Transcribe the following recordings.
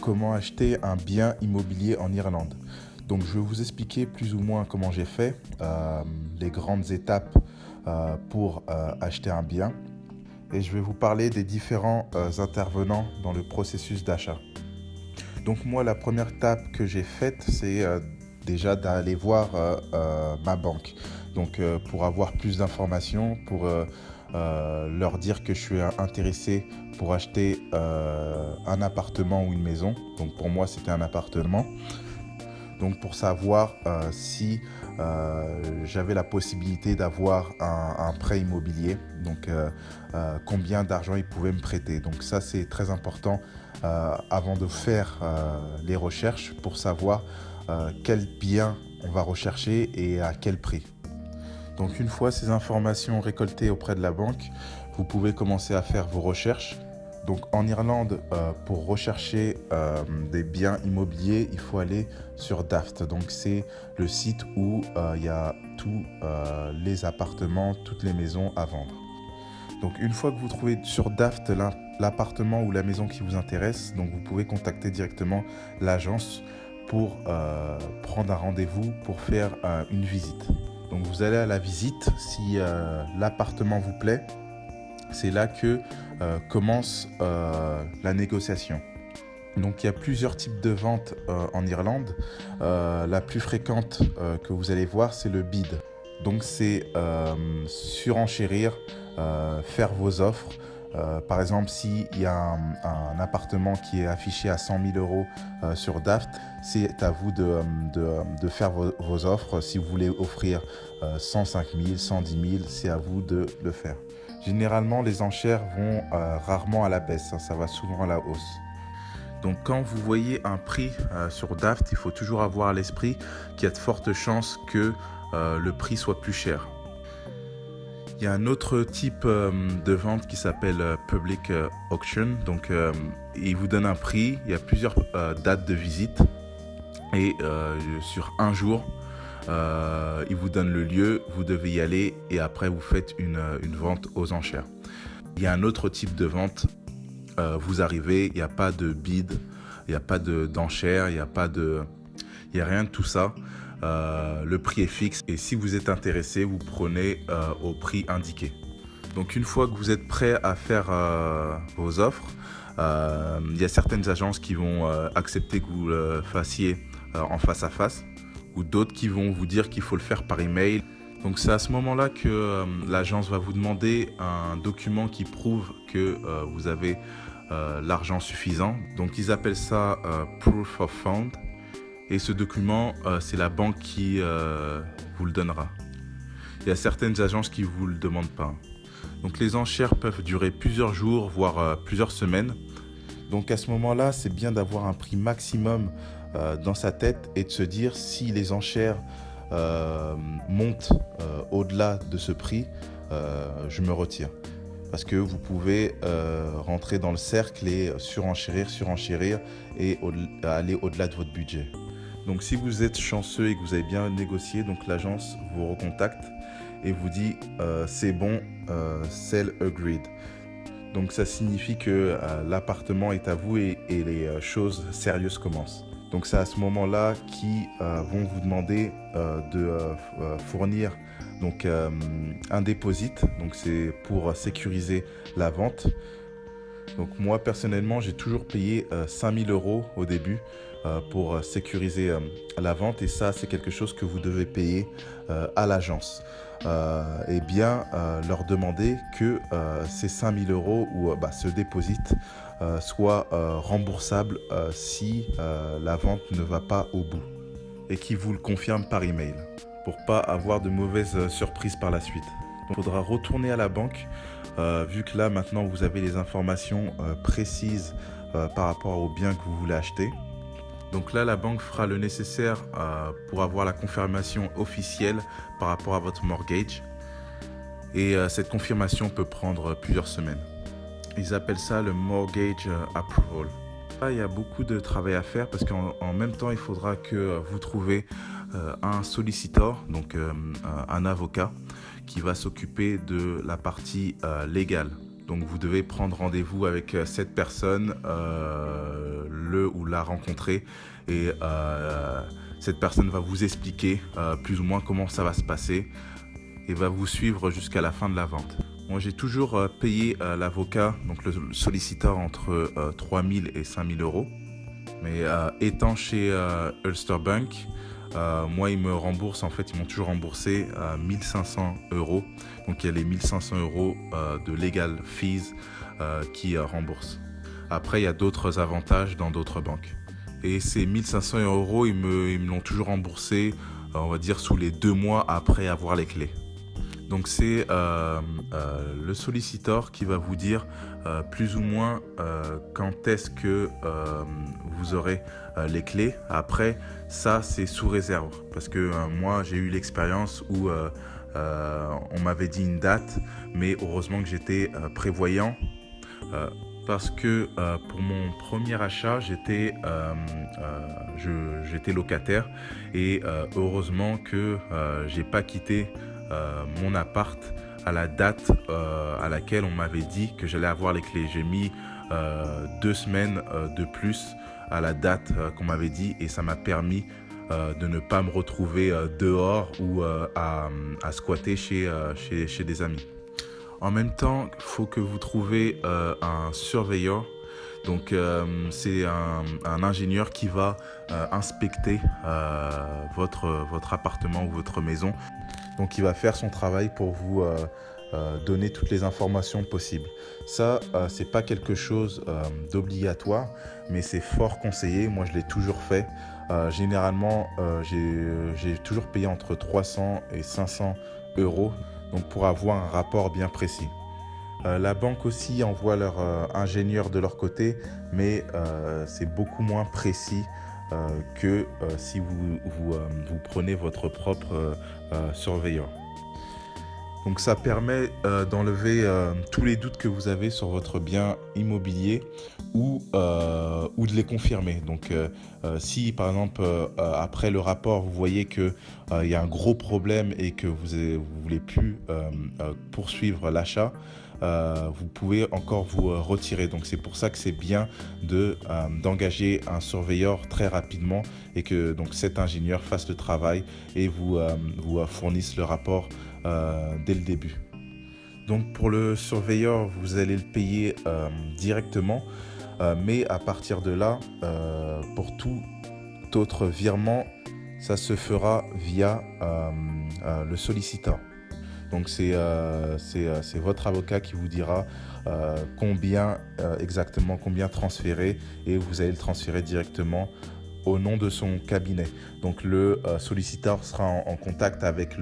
comment acheter un bien immobilier en Irlande. Donc je vais vous expliquer plus ou moins comment j'ai fait, les grandes étapes pour acheter un bien. Et je vais vous parler des différents intervenants dans le processus d'achat. Donc moi, la première étape que j'ai faite, c'est déjà d'aller voir ma banque. Donc pour avoir plus d'informations, pour leur dire que je suis intéressé pour acheter un appartement ou une maison. Donc pour moi, c'était un appartement. Donc pour savoir si j'avais la possibilité d'avoir un prêt immobilier, donc combien d'argent ils pouvaient me prêter. Donc ça c'est très important avant de faire les recherches pour savoir quel bien on va rechercher et à quel prix. Donc une fois ces informations récoltées auprès de la banque, vous pouvez commencer à faire vos recherches. Donc en Irlande, pour rechercher des biens immobiliers, il faut aller sur Daft. Donc c'est le site où il y a tous les appartements, toutes les maisons à vendre. Donc une fois que vous trouvez sur Daft l'appartement ou la maison qui vous intéresse, donc vous pouvez contacter directement l'agence pour prendre un rendez-vous pour faire une visite. Donc vous allez à la visite, si l'appartement vous plaît, c'est là que commence la négociation. Donc il y a plusieurs types de ventes en Irlande. La plus fréquente que vous allez voir, c'est le bid. Donc c'est surenchérir, faire vos offres. Par exemple, s'il y a un appartement qui est affiché à 100 000 euros sur Daft, c'est à vous de faire vos offres. Si vous voulez offrir 105 000, 110 000, c'est à vous de le faire. Généralement, les enchères vont rarement à la baisse, ça va souvent à la hausse. Donc quand vous voyez un prix sur Daft, il faut toujours avoir à l'esprit qu'il y a de fortes chances que le prix soit plus cher. Il y a un autre type de vente qui s'appelle Public Auction. Donc il vous donne un prix, il y a plusieurs dates de visite et sur un jour, il vous donne le lieu, vous devez y aller et après vous faites une vente aux enchères. Il y a un autre type de vente, vous arrivez, il n'y a pas de bid, il n'y a pas d'enchères, il n'y a rien de tout ça. Le prix est fixe et si vous êtes intéressé, vous prenez au prix indiqué. Donc une fois que vous êtes prêt à faire vos offres, il y a certaines agences qui vont accepter que vous le fassiez en face à face ou d'autres qui vont vous dire qu'il faut le faire par email. Donc c'est à ce moment-là que l'agence va vous demander un document qui prouve que vous avez l'argent suffisant. Donc ils appellent ça Proof of Fund. Et ce document, c'est la banque qui vous le donnera. Il y a certaines agences qui ne vous le demandent pas. Donc les enchères peuvent durer plusieurs jours, voire plusieurs semaines. Donc à ce moment-là, c'est bien d'avoir un prix maximum dans sa tête et de se dire si les enchères montent au-delà de ce prix, je me retire. Parce que vous pouvez rentrer dans le cercle et surenchérir et aller au-delà de votre budget. Donc si vous êtes chanceux et que vous avez bien négocié, donc l'agence vous recontacte et vous dit c'est bon, sell agreed. Donc ça signifie que l'appartement est à vous et les choses sérieuses commencent. Donc c'est à ce moment-là qu'ils vont vous demander de fournir donc, un deposit. Donc c'est pour sécuriser la vente. Donc moi personnellement j'ai toujours payé 5 000 euros au début pour sécuriser la vente et ça c'est quelque chose que vous devez payer à l'agence. Et bien leur demander que ces 5 000 euros ou ce deposit soit remboursable si la vente ne va pas au bout et qu'ils vous le confirment par email pour pas avoir de mauvaises surprises par la suite. Donc, il faudra retourner à la banque vu que là maintenant vous avez les informations précises par rapport au bien que vous voulez acheter. Donc là, la banque fera le nécessaire pour avoir la confirmation officielle par rapport à votre mortgage. Et cette confirmation peut prendre plusieurs semaines. Ils appellent ça le mortgage approval. Là, il y a beaucoup de travail à faire parce qu'en même temps, il faudra que vous trouviez un solicitor, donc un avocat, qui va s'occuper de la partie légale. Donc vous devez prendre rendez-vous avec cette personne le ou la rencontrer et cette personne va vous expliquer plus ou moins comment ça va se passer et va vous suivre jusqu'à la fin de la vente. Moi, j'ai toujours payé l'avocat, donc le solliciteur, entre 3 000 et 5 000 euros. Mais étant chez Ulster Bank, moi, ils me remboursent, en fait, ils m'ont toujours remboursé 1 500 euros. Donc, il y a les 1 500 euros de legal fees qui remboursent. Après, il y a d'autres avantages dans d'autres banques. Et ces 1 500 euros, ils me l'ont toujours remboursé, on va dire, sous les 2 mois après avoir les clés. Donc c'est le solliciteur qui va vous dire plus ou moins quand est-ce que vous aurez les clés. Après, ça c'est sous réserve parce que moi j'ai eu l'expérience où on m'avait dit une date, mais heureusement que j'étais prévoyant parce que pour mon premier achat, j'étais locataire et heureusement que j'ai pas quitté mon appart à la date à laquelle on m'avait dit que j'allais avoir les clés. J'ai mis 2 semaines de plus à la date qu'on m'avait dit et ça m'a permis de ne pas me retrouver dehors ou à squatter chez des amis. En même temps, il faut que vous trouviez un surveilleur. Donc c'est un ingénieur qui va inspecter votre appartement ou votre maison. Donc il va faire son travail pour vous donner toutes les informations possibles. Ça, c'est pas quelque chose d'obligatoire, mais c'est fort conseillé. Moi, je l'ai toujours fait. Généralement, j'ai toujours payé entre 300 et 500 euros donc pour avoir un rapport bien précis. La banque aussi envoie leur ingénieur de leur côté, mais c'est beaucoup moins précis que si vous prenez votre propre surveilleur. Donc ça permet d'enlever tous les doutes que vous avez sur votre bien immobilier ou de les confirmer. Donc si par exemple après le rapport vous voyez qu'il y a un gros problème et que vous ne voulez plus poursuivre l'achat, vous pouvez encore vous retirer. Donc c'est pour ça que c'est bien d'engager un surveilleur très rapidement et que donc cet ingénieur fasse le travail et vous fournisse le rapport dès le début. Donc pour le surveilleur, vous allez le payer directement, mais à partir de là, pour tout autre virement, ça se fera via le solliciteur. Donc c'est votre avocat qui vous dira exactement combien transférer et vous allez le transférer directement au nom de son cabinet. Donc le solliciteur sera en contact avec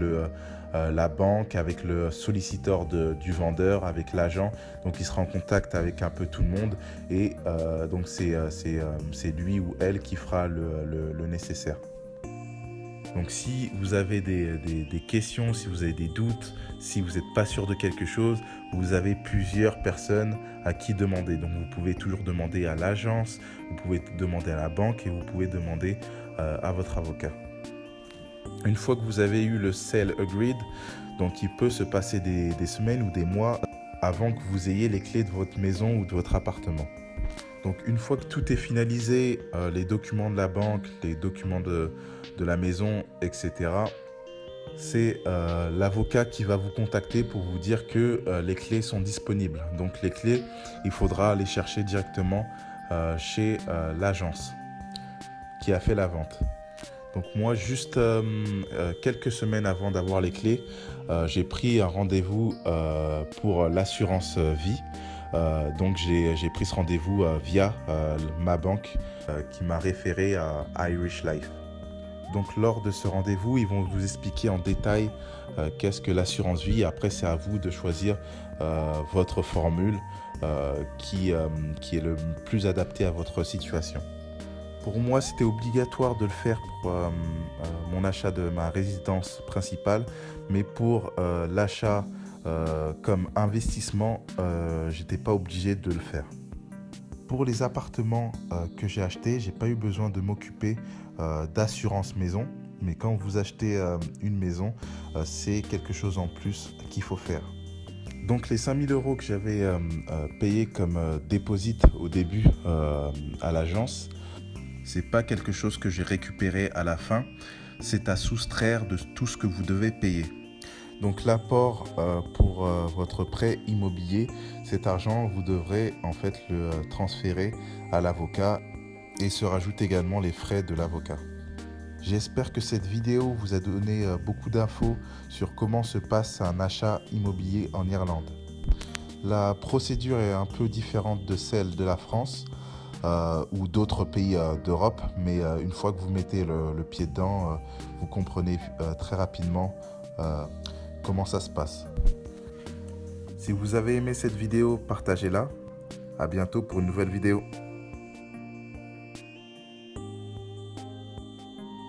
la banque, avec le solliciteur du vendeur, avec l'agent. Donc il sera en contact avec un peu tout le monde et donc c'est lui ou elle qui fera le nécessaire. Donc si vous avez des questions, si vous avez des doutes, si vous n'êtes pas sûr de quelque chose, vous avez plusieurs personnes à qui demander. Donc vous pouvez toujours demander à l'agence, vous pouvez demander à la banque et vous pouvez demander à votre avocat. Une fois que vous avez eu le sale agreed, donc il peut se passer des semaines ou des mois avant que vous ayez les clés de votre maison ou de votre appartement. Donc une fois que tout est finalisé, les documents de la banque, les documents de la maison, etc., c'est l'avocat qui va vous contacter pour vous dire que les clés sont disponibles. Donc les clés, il faudra les chercher directement chez l'agence qui a fait la vente. Donc moi, juste quelques semaines avant d'avoir les clés, j'ai pris un rendez-vous pour l'assurance vie. Donc j'ai pris ce rendez-vous via ma banque qui m'a référé à Irish Life. Donc lors de ce rendez-vous, ils vont vous expliquer en détail qu'est-ce que l'assurance vie. Après, c'est à vous de choisir votre formule qui est le plus adapté à votre situation. Pour moi, c'était obligatoire de le faire pour mon achat de ma résidence principale, mais pour l'achat comme investissement, j'étais pas obligé de le faire. Pour les appartements que j'ai achetés, j'ai pas eu besoin de m'occuper d'assurance maison, mais quand vous achetez une maison, c'est quelque chose en plus qu'il faut faire. Donc les 5 000 euros que j'avais payés comme déposit au début à l'agence, C'est pas quelque chose que j'ai récupéré à la fin. C'est à soustraire de tout ce que vous devez payer. Donc l'apport pour votre prêt immobilier, cet argent, vous devrez en fait le transférer à l'avocat et se rajoute également les frais de l'avocat. J'espère que cette vidéo vous a donné beaucoup d'infos sur comment se passe un achat immobilier en Irlande. La procédure est un peu différente de celle de la France ou d'autres pays d'Europe, mais une fois que vous mettez le pied dedans, vous comprenez très rapidement comment ça se passe. Si vous avez aimé cette vidéo, partagez-la. À bientôt pour une nouvelle vidéo.